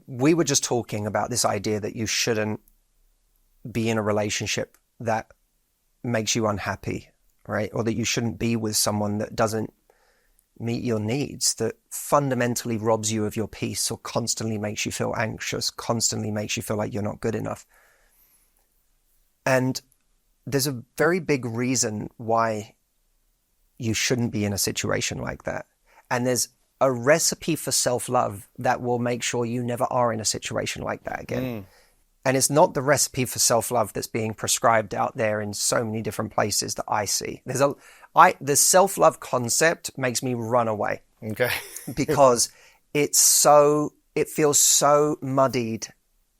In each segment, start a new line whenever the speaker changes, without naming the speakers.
we were just talking about this idea that you shouldn't be in a relationship that makes you unhappy, right? Or that you shouldn't be with someone that doesn't meet your needs, that fundamentally robs you of your peace or constantly makes you feel anxious, constantly makes you feel like you're not good enough. And there's a very big reason why you shouldn't be in a situation like that. And there's a recipe for self-love that will make sure you never are in a situation like that again. And it's not the recipe for self-love that's being prescribed out there in so many different places that I see. The self-love concept makes me run away.
Okay.
Because it feels so muddied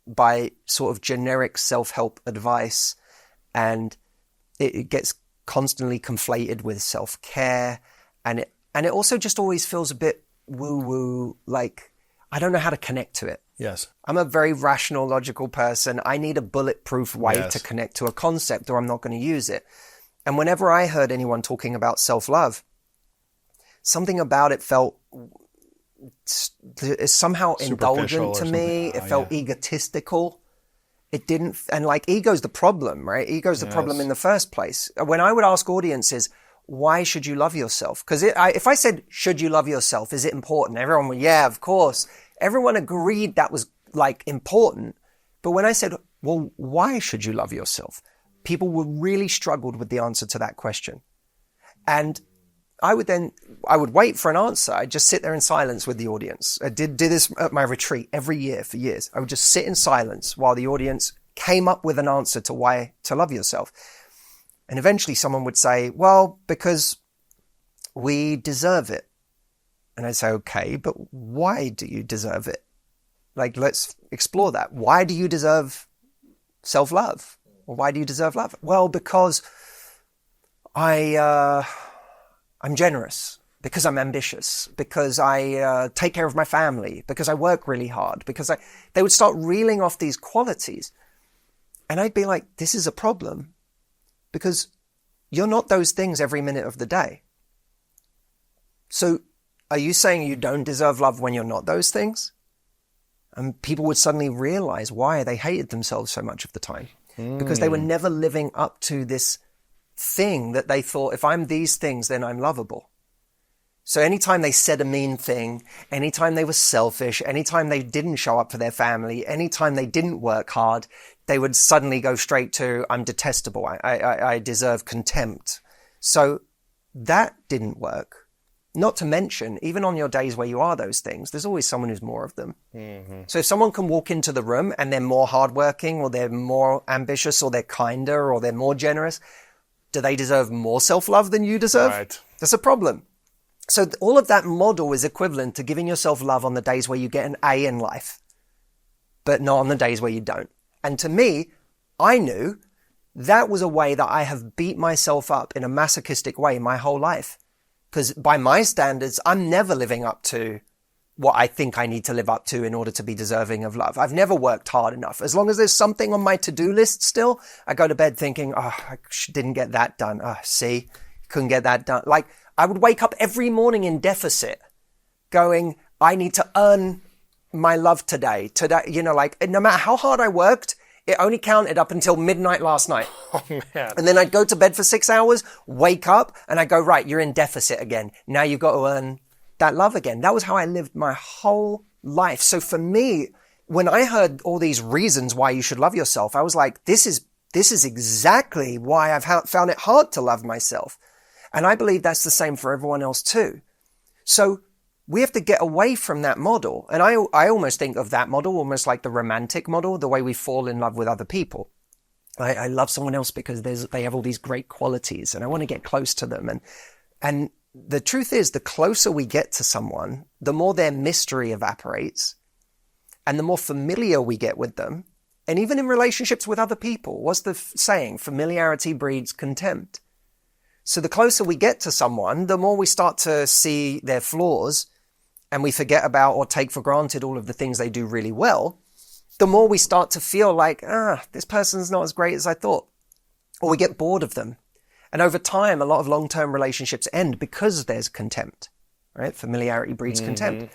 by sort of generic self-help advice, and it gets constantly conflated with self-care, and it also just always feels a bit woo-woo, like I don't know how to connect to it.
Yes.
I'm a very rational, logical person. I need a bulletproof way
Yes.
to connect to a concept, or I'm not going to use it. And whenever I heard anyone talking about self-love, something about it felt somehow indulgent to me. It felt egotistical. It didn't, and like ego's the problem, right? Ego's the problem in the first place. When I would ask audiences, why should you love yourself? Because if I said, should you love yourself? Is it important? Everyone would, yeah, of course. Everyone agreed that was like important. But when I said, well, why should you love yourself? People were really struggled with the answer to that question. And I would wait for an answer. I'd just sit there in silence with the audience. I did this at my retreat every year for years. I would just sit in silence while the audience came up with an answer to why to love yourself. And eventually someone would say, well, because we deserve it. And I'd say, okay, but why do you deserve it? Like, let's explore that. Why do you deserve self-love? Or why do you deserve love? Well, because I'm generous, because I'm ambitious, because I take care of my family, because I work really hard, because they would start reeling off these qualities. And I'd be like, this is a problem. Because you're not those things every minute of the day. So are you saying you don't deserve love when you're not those things? And people would suddenly realize why they hated themselves so much of the time. Because they were never living up to this thing that they thought, if I'm these things, then I'm lovable. So anytime they said a mean thing, anytime they were selfish, anytime they didn't show up for their family, anytime they didn't work hard, they would suddenly go straight to, I'm detestable. I deserve contempt. So that didn't work. Not to mention, even on your days where you are those things, there's always someone who's more of them. So if someone can walk into the room and they're more hardworking, or they're more ambitious, or they're kinder, or they're more generous, do they deserve more self-love than you deserve?
Right.
That's a problem. So all of that model is equivalent to giving yourself love on the days where you get an A in life, but not on the days where you don't. And to me, I knew that was a way that I have beat myself up in a masochistic way my whole life. Because by my standards, I'm never living up to what I think I need to live up to in order to be deserving of love. I've never worked hard enough. As long as there's something on my to-do list still, I go to bed thinking, oh, I didn't get that done. Oh, see, couldn't get that done. Like, I would wake up every morning in deficit going, I need to earn my love today. Like, no matter how hard I worked, it only counted up until midnight last night.
Oh, man.
And then I'd go to bed for 6 hours, wake up, and I'd go, right, you're in deficit again. Now you've got to earn that love again. That was how I lived my whole life. So for me, when I heard all these reasons why you should love yourself, I was like, this is exactly why I've found it hard to love myself. And I believe that's the same for everyone else too. So we have to get away from that model. And I almost think of that model almost like the romantic model, the way we fall in love with other people. I love someone else because they have all these great qualities and I want to get close to them. And the truth is, the closer we get to someone, the more their mystery evaporates and the more familiar we get with them. And even in relationships with other people, what's the saying? Familiarity breeds contempt. So the closer we get to someone, the more we start to see their flaws and we forget about or take for granted all of the things they do really well, the more we start to feel like, this person's not as great as I thought. Or we get bored of them. And over time, a lot of long-term relationships end because there's contempt, right? Familiarity breeds contempt.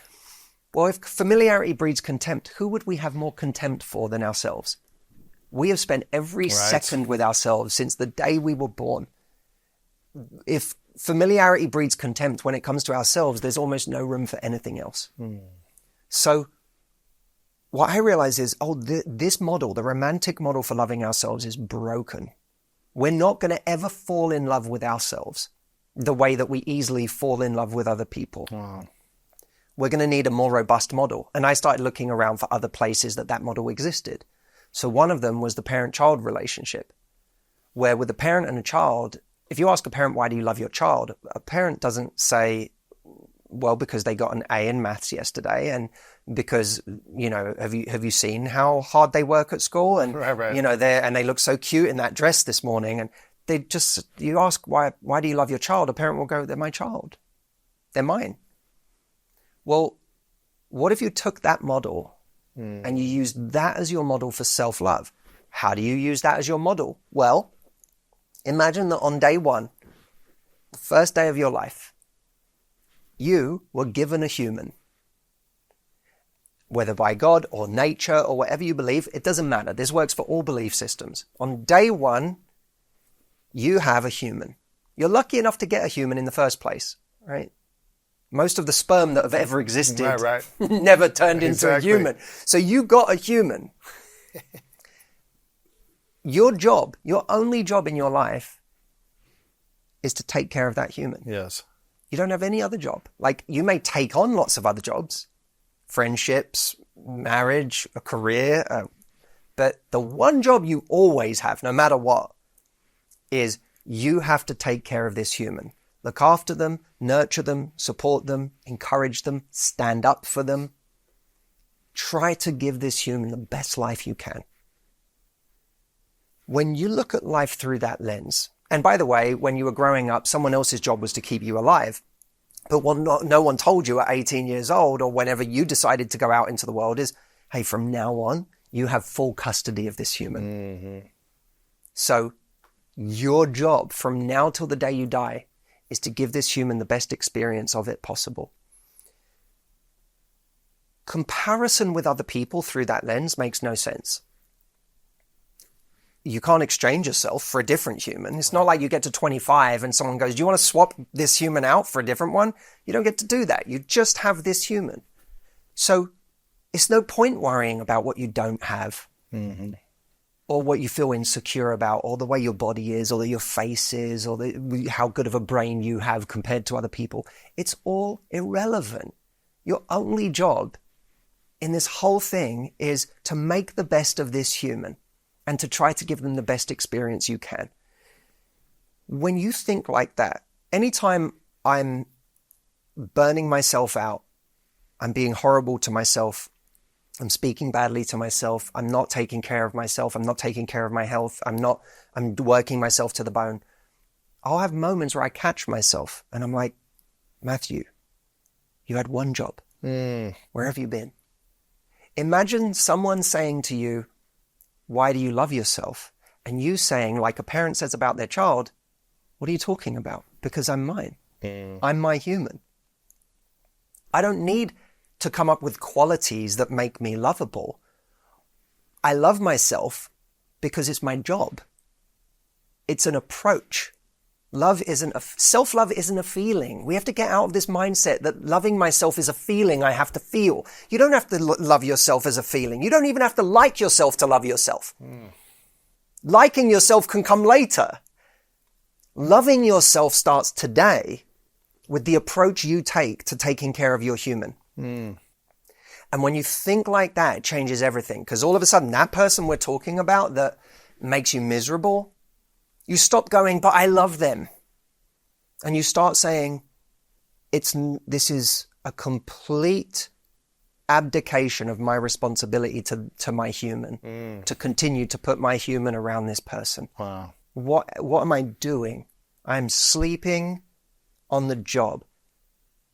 Well, if familiarity breeds contempt, who would we have more contempt for than ourselves? We have spent every second with ourselves since the day we were born. If familiarity breeds contempt when it comes to ourselves, there's almost no room for anything else. So what I realize is, this model, the romantic model for loving ourselves, is broken. We're not going to ever fall in love with ourselves the way that we easily fall in love with other people.
Wow.
We're going to need a more robust model. And I started looking around for other places that model existed. So one of them was the parent-child relationship, where with a parent and a child, if you ask a parent, why do you love your child? A parent doesn't say, well, because they got an A in maths yesterday, and because, have you seen how hard they work at school? And, they look so cute in that dress this morning. And you ask, why do you love your child? A parent will go, they're my child. They're mine. Well, what if you took that model and you used that as your model for self-love? How do you use that as your model? Well, imagine that on day one, the first day of your life, you were given a human. Whether by God or nature or whatever you believe, it doesn't matter. This works for all belief systems. On day one, you have a human. You're lucky enough to get a human in the first place, right? Most of the sperm that have ever existed never turned into a human. So you got a human. Your job, your only job in your life is to take care of that human.
Yes.
You don't have any other job. Like, you may take on lots of other jobs, friendships, marriage, a career, but the one job you always have, no matter what, is you have to take care of this human. Look after them, nurture them, support them, encourage them, stand up for them. Try to give this human the best life you can. When you look at life through that lens, and by the way, when you were growing up, someone else's job was to keep you alive. But what no one told you at 18 years old or whenever you decided to go out into the world is, hey, from now on, you have full custody of this human. So your job from now till the day you die is to give this human the best experience of it possible. Comparison with other people through that lens makes no sense. You can't exchange yourself for a different human. It's not like you get to 25 and someone goes, do you want to swap this human out for a different one? You don't get to do that. You just have this human. So it's no point worrying about what you don't have. Or what you feel insecure about, or the way your body is, or your face is, or how good of a brain you have compared to other people. It's all irrelevant. Your only job in this whole thing is to make the best of this human and to try to give them the best experience you can. When you think like that, anytime I'm burning myself out, I'm being horrible to myself, I'm speaking badly to myself, I'm not taking care of myself, I'm not taking care of my health, I'm working myself to the bone. I'll have moments where I catch myself and I'm like, Matthew, you had one job. Where have you been? Imagine someone saying to you, why do you love yourself? And you saying, like a parent says about their child, what are you talking about? Because I'm mine. I'm my human. I don't need to come up with qualities that make me lovable. I love myself because it's my job. It's an approach. Self-love isn't a feeling. We have to get out of this mindset that loving myself is a feeling I have to feel. You don't have to love yourself as a feeling. You don't even have to like yourself to love yourself. Liking yourself can come later. Loving yourself starts today with the approach you take to taking care of your human. And when you think like that, it changes everything. Because all of a sudden, that person we're talking about that makes you miserable, you stop going, but I love them. And you start saying, this is a complete abdication of my responsibility to my human, to continue to put my human around this person.
Wow.
What am I doing? I'm sleeping on the job.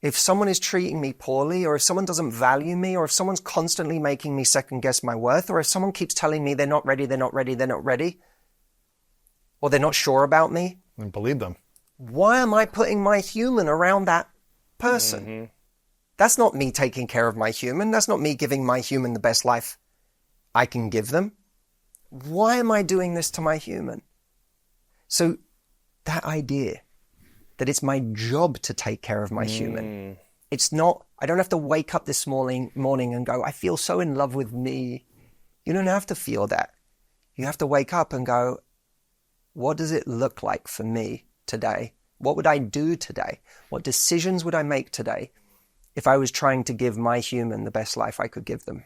If someone is treating me poorly, or if someone doesn't value me, or if someone's constantly making me second guess my worth, or if someone keeps telling me they're not ready, or they're not sure about me,
And believe them.
why am I putting my human around that person? That's not me taking care of my human. That's not me giving my human the best life I can give them. Why am I doing this to my human? So that idea that it's my job to take care of my human. It's not, I don't have to wake up this morning and go, I feel so in love with me. You don't have to feel that. You have to wake up and go, what does it look like for me today? What would I do today? What decisions would I make today if I was trying to give my human the best life I could give them?